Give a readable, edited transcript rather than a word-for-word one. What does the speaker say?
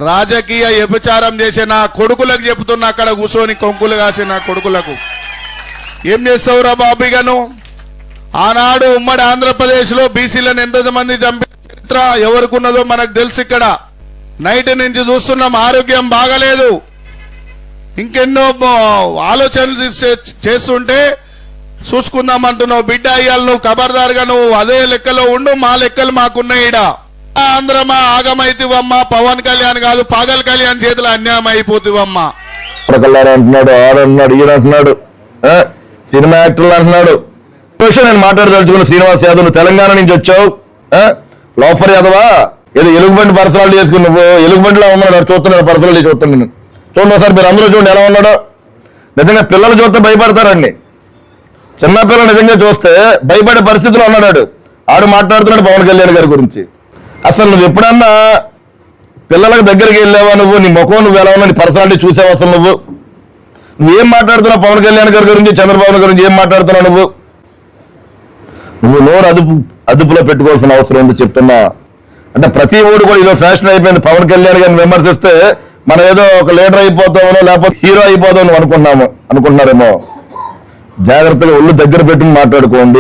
రాజకీయ వ్యభిచారం చేసే నా కొడుకులకు చెబుతున్నా, అక్కడ కూర్చొని కొంకులు కాసే నా కొడుకులకు, ఏం చేస్తావురా బాబిగాను? ఆనాడు ఉమ్మడి ఆంధ్రప్రదేశ్ లో బీసీలను ఎంతమంది చంపిన చరిత్ర ఎవరికున్నదో మనకు తెలుసు. ఇక్కడ నైట్ నుంచి చూస్తున్నాం, ఆరోగ్యం బాగలేదు, ఇంకెన్నో ఆలోచనలు చేస్తుంటే చూసుకుందామంటున్నావు. బిడ్డ అయ్యాలి, నువ్వు ఖబర్దారుగా నువ్వు అదే లెక్కలో ఉండు, మా లెక్కలు మాకున్నాయి. ఈడ ఆంధ్రమా ఆగమైతివమ్మా, పవన్ కళ్యాణ్ కాదు పగల్ కళ్యాణ్ చేతులు అన్యాయం అయిపోతివమ్మా. అంటున్నాడు, ఆడంటున్నాడు, ఈయన అంటున్నాడు, సినిమా యాక్టర్లు అంటున్నాడు. నేను మాట్లాడదలుచుకున్న శ్రీనివాస్ యాదవ్, నువ్వు తెలంగాణ నుంచి వచ్చావు, లోఫర్ యాదవా, ఏదో ఎలుగుబంటి పర్సనాలిటీ చేసుకుని నువ్వు ఎలుగుబంటిలో ఉన్నాడు, చూస్తున్నాడు పర్సనాలిటీ చూస్తాను నేను. చూడండి ఒకసారి, మీరు అందరూ చూడండి ఎలా ఉన్నాడో. నిజంగా పిల్లలు చూస్తే భయపడతారండి, చిన్న పిల్లలు నిజంగా చూస్తే భయపడే పరిస్థితిలో ఉన్నాడు. ఆడు మాట్లాడుతున్నాడు పవన్ కళ్యాణ్ గారి గురించి. అసలు నువ్వు ఎప్పుడన్నా పిల్లలకు దగ్గరికి వెళ్ళావా? నువ్వు నీ ముఖం నువ్వు ఎలా ఉన్నా, నీ పర్సనాలిటీ చూసావు? అసలు నువ్వేం మాట్లాడుతున్నావు పవన్ కళ్యాణ్ గారి గురించి, చంద్రబాబు గురించి ఏం మాట్లాడుతున్నావు? నువ్వు నోరు అదుపులో పెట్టుకోవాల్సిన అవసరం ఉంది చెప్తున్నా. అంటే ప్రతి ఊడు కూడా ఇదో ఫ్యాషన్ అయిపోయింది. పవన్ కళ్యాణ్ గారిని విమర్శిస్తే మనం ఏదో ఒక లీడర్ అయిపోతామో లేకపోతే హీరో అయిపోతామని అనుకుంటున్నారేమో. జాగ్రత్తగా ఒళ్ళు దగ్గర పెట్టుకుని మాట్లాడుకోండి.